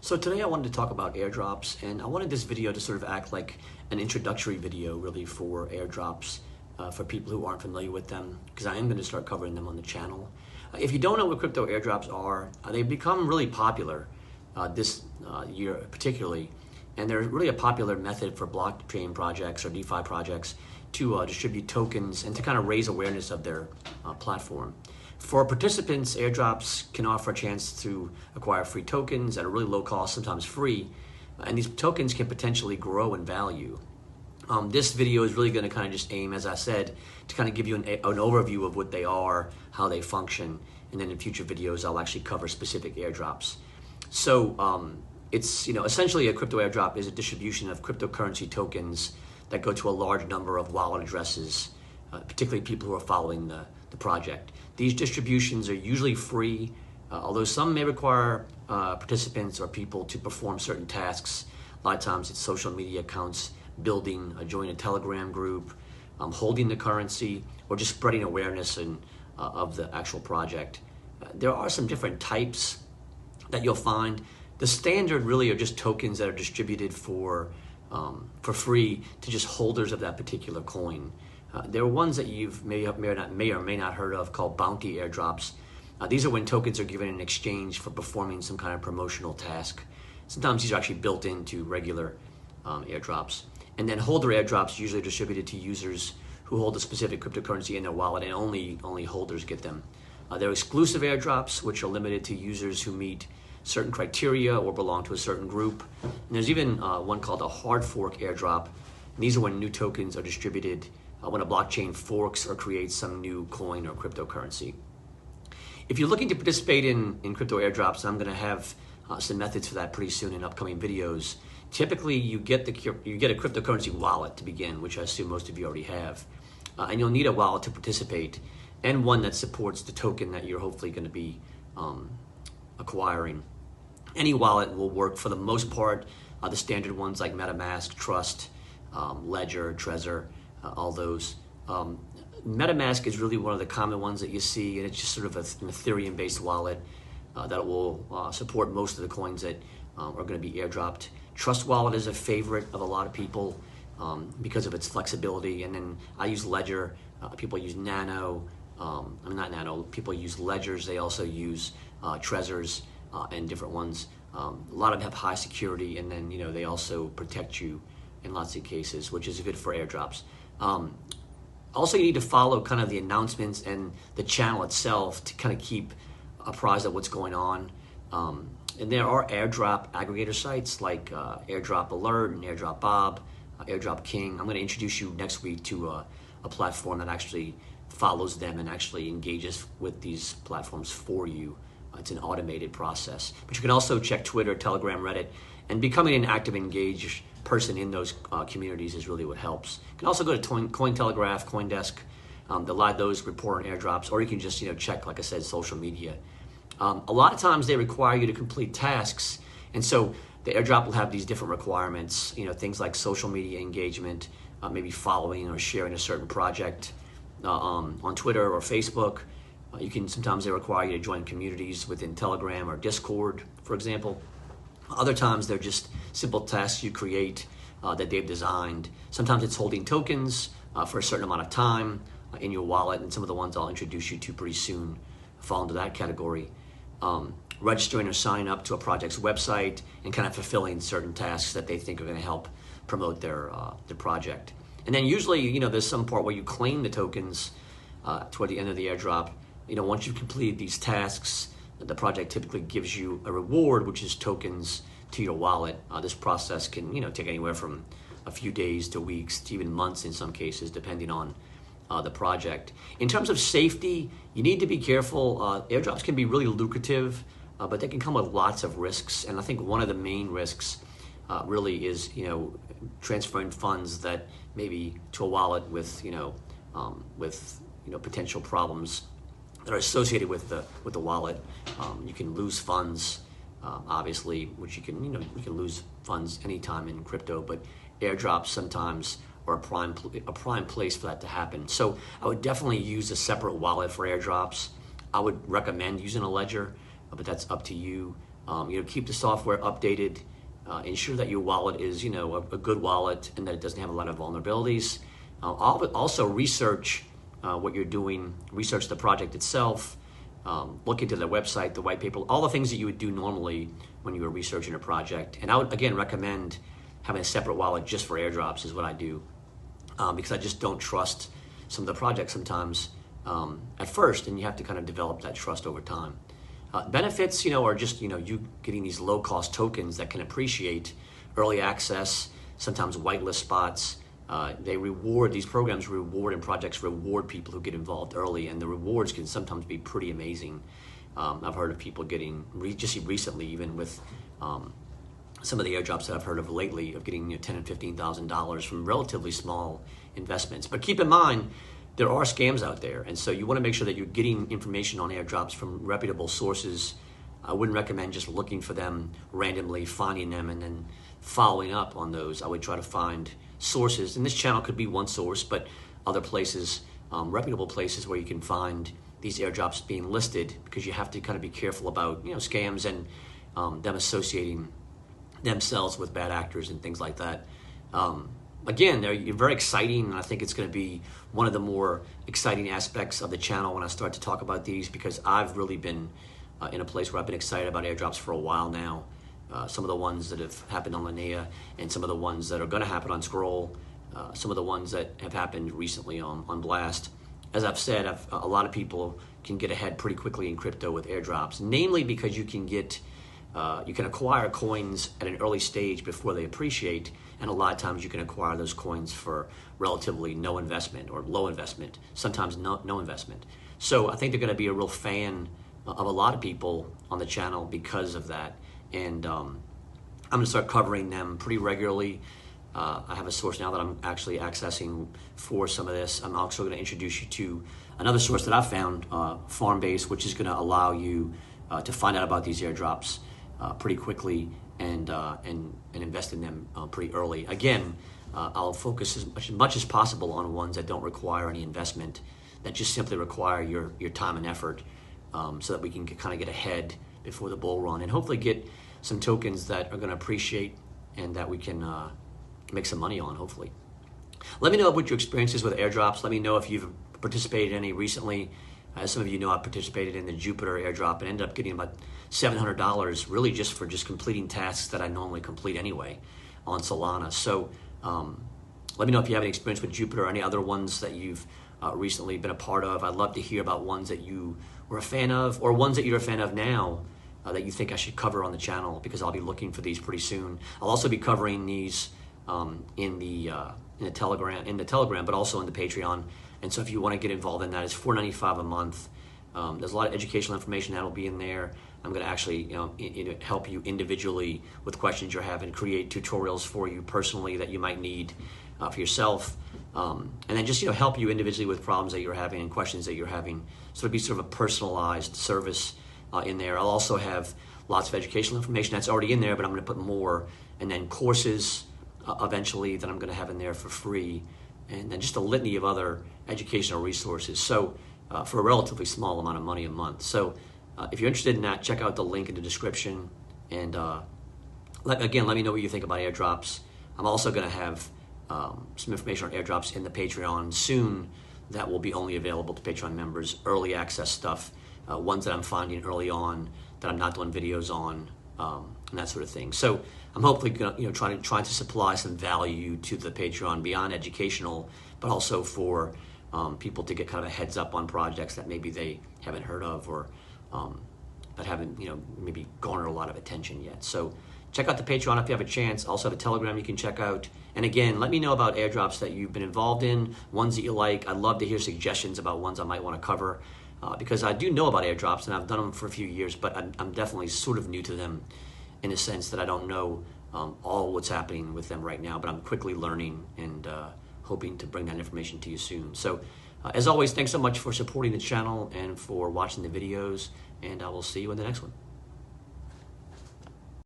So today I wanted to talk about airdrops, and I wanted this video to sort of act like an introductory video really for airdrops for people who aren't familiar with them, because I am going to start covering them on the channel. If you don't know what crypto airdrops are, they've become really popular this year particularly, and they're really a popular method for blockchain projects or DeFi projects to distribute tokens and to kind of raise awareness of their platform. For participants, airdrops can offer a chance to acquire free tokens at a really low cost, sometimes free, and these tokens can potentially grow in value. This video is really going to kind of just aim, as I said, to kind of give you an overview of what they are, how they function, and then in future videos I'll actually cover specific airdrops. So it's essentially a crypto airdrop is a distribution of cryptocurrency tokens that go to a large number of wallet addresses, particularly people who are following the project. These distributions are usually free, although some may require participants or people to perform certain tasks. A lot of times it's social media accounts, joining a Telegram group, holding the currency, or just spreading awareness of the actual project. There are some different types that you'll find. The standard really are just tokens that are distributed for free to just holders of that particular coin. There are ones that you've may or may not heard of called bounty airdrops. These are when tokens are given in exchange for performing some kind of promotional task. Sometimes these are actually built into regular airdrops. And then holder airdrops usually distributed to users who hold a specific cryptocurrency in their wallet, and only holders get them. There are exclusive airdrops, which are limited to users who meet certain criteria or belong to a certain group. And there's even one called a hard fork airdrop. And these are when new tokens are distributed when a blockchain forks or creates some new coin or cryptocurrency. If you're looking to participate in crypto airdrops, I'm going to have some methods for that pretty soon in upcoming videos. Typically, you get a cryptocurrency wallet to begin, which I assume most of you already have, and you'll need a wallet to participate, and one that supports the token that you're hopefully going to be acquiring. Any wallet will work for the most part. The standard ones like MetaMask, Trust, Ledger, Trezor, all those. MetaMask is really one of the common ones that you see, and it's just sort of an Ethereum-based wallet that will support most of the coins that are going to be airdropped. Trust Wallet is a favorite of a lot of people because of its flexibility, and then I use Ledger. People use Nano. Not Nano. People use Ledgers. They also use Trezors and different ones. A lot of them have high security, and then they also protect you in lots of cases, which is good for airdrops. Also, you need to follow kind of the announcements and the channel itself to kind of keep apprised of what's going on. And there are airdrop aggregator sites like Airdrop Alert and Airdrop Bob, Airdrop King. I'm going to introduce you next week to a platform that actually follows them and actually engages with these platforms for you. It's an automated process. But you can also check Twitter, Telegram, Reddit, and becoming an active, engaged person in those communities is really what helps. You can also go to Cointelegraph, CoinDesk. A lot of those report on airdrops, or you can just check, like I said, social media. A lot of times they require you to complete tasks, and so the airdrop will have these different requirements. Things like social media engagement, maybe following or sharing a certain project on Twitter or Facebook. Sometimes they require you to join communities within Telegram or Discord, for example. Other times they're just simple tasks you create that they've designed. Sometimes it's holding tokens for a certain amount of time in your wallet, and some of the ones I'll introduce you to pretty soon fall into that category. Registering or signing up to a project's website and kind of fulfilling certain tasks that they think are going to help promote their project. And then usually, there's some part where you claim the tokens toward the end of the airdrop. Once you've completed these tasks, the project typically gives you a reward, which is tokens to your wallet. This process can, take anywhere from a few days to weeks to even months in some cases, depending on the project. In terms of safety, you need to be careful. Airdrops can be really lucrative, but they can come with lots of risks. And I think one of the main risks really is, transferring funds that maybe to a wallet with, potential problems that are associated with the wallet. You can lose funds, obviously, which you can lose funds anytime in crypto, but airdrops sometimes are a prime place for that to happen. So I would definitely use a separate wallet for airdrops. I would recommend using a Ledger, but that's up to you. Keep the software updated. Ensure that your wallet is, a good wallet and that it doesn't have a lot of vulnerabilities. Also research what you're doing, research the project itself, look into the website, the white paper, all the things that you would do normally when you were researching a project. And I would, again, recommend having a separate wallet just for airdrops is what I do, because I just don't trust some of the projects sometimes at first, and you have to kind of develop that trust over time. Benefits, are just, you getting these low-cost tokens that can appreciate, early access, sometimes whitelist spots. These programs reward, and projects reward people who get involved early, and the rewards can sometimes be pretty amazing. I've heard of people getting, just recently, even with some of the airdrops that I've heard of lately, of getting $10,000 and $15,000 from relatively small investments. But keep in mind, there are scams out there, and so you want to make sure that you're getting information on airdrops from reputable sources. I wouldn't recommend just looking for them randomly, finding them, and then following up on those. I would try to find sources, and this channel could be one source, but other places, reputable places where you can find these airdrops being listed, because you have to kind of be careful about scams and them associating themselves with bad actors and things like that. Again, they're very exciting, and I think it's going to be one of the more exciting aspects of the channel when I start to talk about these, because I've really been in a place where I've been excited about airdrops for a while now. Some of the ones that have happened on Linnea, and some of the ones that are going to happen on Scroll, some of the ones that have happened recently on Blast. As I've said, a lot of people can get ahead pretty quickly in crypto with airdrops, namely because you can acquire coins at an early stage before they appreciate, and a lot of times you can acquire those coins for relatively no investment or low investment, sometimes no investment. So I think they're going to be a real fan of a lot of people on the channel because of that, and I'm going to start covering them pretty regularly. I have a source now that I'm actually accessing for some of this. I'm also going to introduce you to another source that I found, Farmbase, which is going to allow you to find out about these airdrops pretty quickly and invest in them pretty early. Again, I'll focus as much as possible on ones that don't require any investment, that just simply require your time and effort, so that we can kind of get ahead before the bull run and hopefully get some tokens that are going to appreciate and that we can make some money on, hopefully. Let me know what your experience is with airdrops. Let me know if you've participated in any recently. As some of you know, I participated in the Jupiter airdrop and ended up getting about $700, really just for completing tasks that I normally complete anyway on Solana. So let me know if you have any experience with Jupiter or any other ones that you've recently been a part of. I'd love to hear about ones that you were a fan of, or ones that you're a fan of now that you think I should cover on the channel, because I'll be looking for these pretty soon. I'll also be covering these in the Telegram, but also in the Patreon. And so if you want to get involved in that, it's $4.95 a month. There's a lot of educational information that'll be in there. I'm going to actually help you individually with questions you're having, create tutorials for you personally that you might need for yourself, and then just help you individually with problems that you're having and questions that you're having. So it'll be sort of a personalized service in there. I'll also have lots of educational information that's already in there, but I'm going to put more, and then courses eventually that I'm going to have in there for free, and then just a litany of other educational resources. So for a relatively small amount of money a month. So if you're interested in that, check out the link in the description. And let me know what you think about airdrops. I'm also going to have some information on airdrops in the Patreon soon that will be only available to Patreon members, early access stuff, ones that I'm finding early on that I'm not doing videos on, and that sort of thing. So I'm hopefully trying to supply some value to the Patreon beyond educational, but also for people to get kind of a heads up on projects that maybe they haven't heard of, or that haven't maybe garnered a lot of attention yet. So check out the Patreon if you have a chance. Also have a Telegram you can check out. And again, let me know about airdrops that you've been involved in, ones that you like. I'd love to hear suggestions about ones I might want to cover, because I do know about airdrops and I've done them for a few years, but I'm definitely sort of new to them in the sense that I don't know all what's happening with them right now, but I'm quickly learning and hoping to bring that information to you soon. So as always, thanks so much for supporting the channel and for watching the videos, and I will see you in the next one.